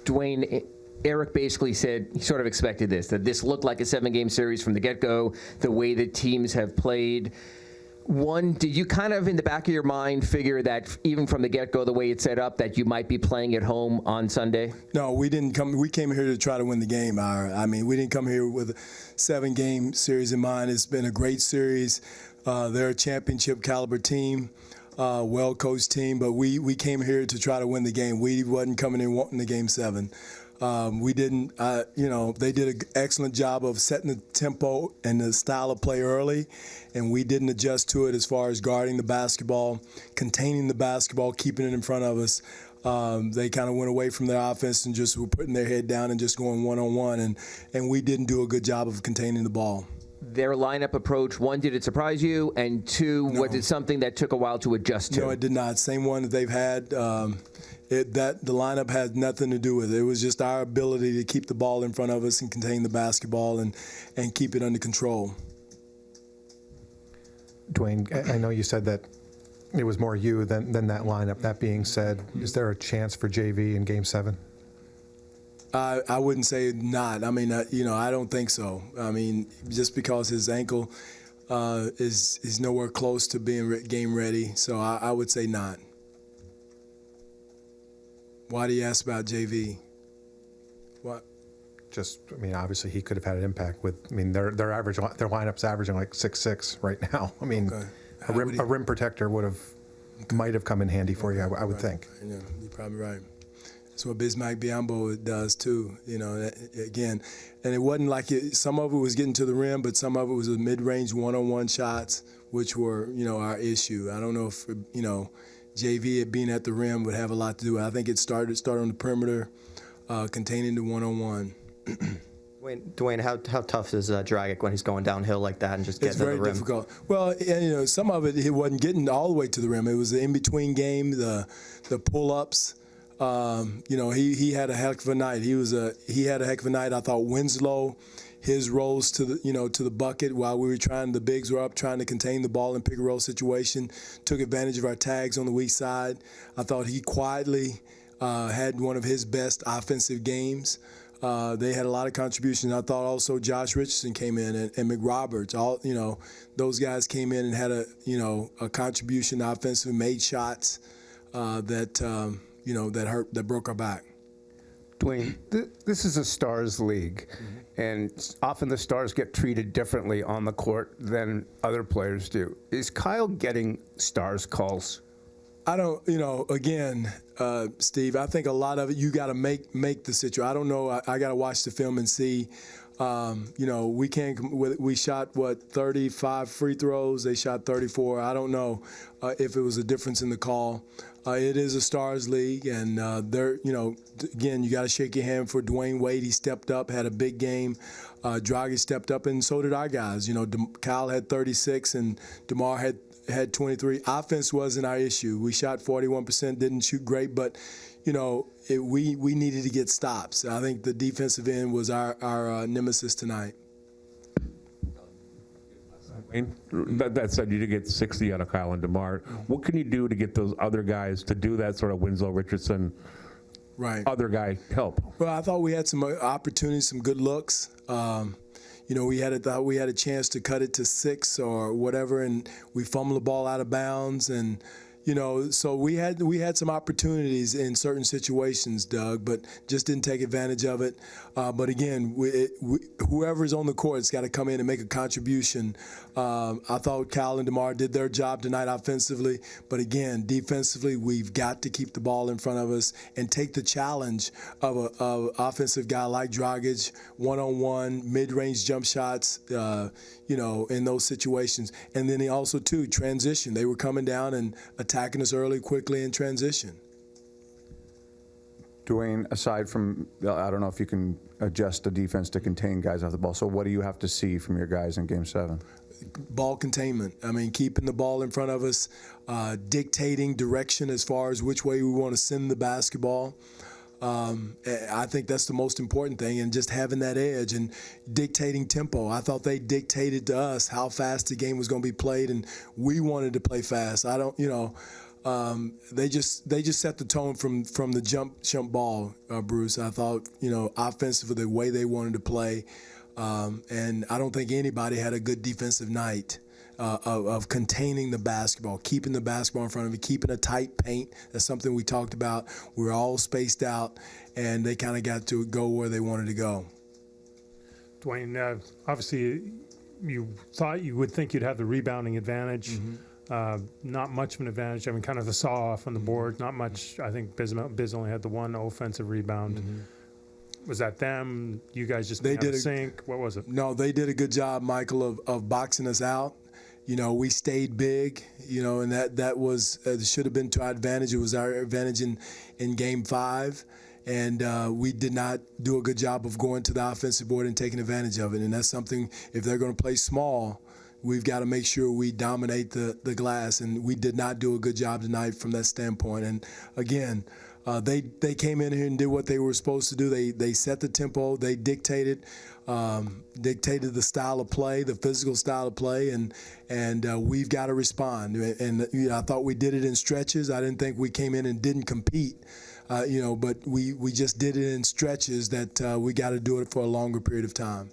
Dwane, Eric basically said he sort of expected this, that this looked like a 7-game series from the get-go, the way that teams have played. One, did you kind of in the back of your mind figure that even from the get-go, the way it's set up, that you might be playing at home on Sunday? No, we didn't come. We came here to try to win the game. I mean, we didn't come here with a 7-game series in mind. It's been a great series. They're a championship caliber team, well-coached team, but we came here to try to win the game. We wasn't coming in wanting the game 7. We didn't, they did an excellent job of setting the tempo and the style of play early, and we didn't adjust to it as far as guarding the basketball, containing the basketball, keeping it in front of us. They kind of went away from their offense and just were putting their head down and just going one-on-one, and we didn't do a good job of containing the ball. Their lineup approach, one, did it surprise you? And two, was it something that took a while to adjust to? No, it did not. Same one that they've had. The lineup had nothing to do with it. It was just our ability to keep the ball in front of us and contain the basketball and keep it under control. Dwane, I know you said that it was more you than that lineup. That being said, is there a chance for JV in Game 7? I wouldn't say not. I mean, I don't think so. I mean, just because his ankle is nowhere close to being game ready, so I would say not. Why do you ask about JV? What? Just, I mean, obviously he could have had an impact with. I mean, their lineup's averaging like 6'6" right now. I mean, Okay. a rim protector might have come in handy for you. I would think. Yeah, you're probably right. That's what Bismack Biyombo does too. Again, and it wasn't like some of it was getting to the rim, but some of it was mid-range one-on-one shots, which were our issue. I don't know if JV being at the rim would have a lot to do with it. I think it started on the perimeter, containing the one-on-one. Dwane, how tough is Dragic when he's going downhill like that and just getting to the rim? It's very difficult. Well, and, some of it he wasn't getting all the way to the rim. It was the in-between game, the pull-ups. He had a heck of a night. He had a heck of a night. I thought Winslow, his rolls to the bucket while the bigs were up trying to contain the ball in pick and roll situation, took advantage of our tags on the weak side. I thought he quietly had one of his best offensive games. They had a lot of contributions. I thought also Josh Richardson came in and McRoberts. Those guys came in and had a contribution offensively, made shots that broke our back. Dwane, this is a stars league, and often the stars get treated differently on the court than other players do. Is Kyle getting stars calls? I don't, again, Steve, I think a lot of it you got to make the situation. I don't know. I got to watch the film and see. We shot 35 free throws. They shot 34. I don't know if it was a difference in the call. It is a stars league, and again, you got to shake your hand for Dwayne Wade. He stepped up, had a big game. Dragic stepped up, and so did our guys. Kyle had 36, and DeMar had 23. Offense wasn't our issue. We shot 41%, didn't shoot great, but we needed to get stops. I think the defensive end was our nemesis tonight. That said, you did get 60 out of Kyle and DeMar. What can you do to get those other guys to do that sort of Winslow, Richardson, other guy help? Well, I thought we had some opportunities, some good looks. We had a chance to cut it to 6 or whatever, and we fumbled the ball out of bounds, and so we had some opportunities in certain situations, Doug, but just didn't take advantage of it. But again, whoever's on the court's got to come in and make a contribution. I thought Kyle and DeMar did their job tonight offensively, but again, defensively, we've got to keep the ball in front of us and take the challenge of an offensive guy like Dragic, one-on-one, mid-range jump shots, in those situations. And then he also, too, transition. They were coming down and attacking us early, quickly in transition. Dwane, aside from, I don't know if you can adjust the defense to contain guys off the ball, so what do you have to see from your guys in Game 7? Ball containment. I mean, keeping the ball in front of us, dictating direction as far as which way we want to send the basketball. I think that's the most important thing, and just having that edge and dictating tempo. I thought they dictated to us how fast the game was going to be played, and we wanted to play fast. they just set the tone from the jump ball, Bruce. I thought, offensively, the way they wanted to play, and I don't think anybody had a good defensive night of containing the basketball, keeping the basketball in front of you, keeping a tight paint. That's something we talked about. We were all spaced out, and they kind of got to go where they wanted to go. Dwane, obviously, you thought you would think you'd have the rebounding advantage. Not much of an advantage. I mean, kind of the saw off on the board. Not much. I think Biz only had the one offensive rebound. Was that them? You guys just didn't have a sink? What was it? No, they did a good job, Michael, of boxing us out. We stayed big, and that was should have been to our advantage. It was our advantage in Game 5. And we did not do a good job of going to the offensive board and taking advantage of it. And that's something, if they're going to play small, we've got to make sure we dominate the glass. And we did not do a good job tonight from that standpoint. And again, they came in here and did what they were supposed to do. They set the tempo. They dictated the style of play, the physical style of play, and we've got to respond. And I thought we did it in stretches. I didn't think we came in and didn't compete. But we just did it in stretches that we got to do it for a longer period of time.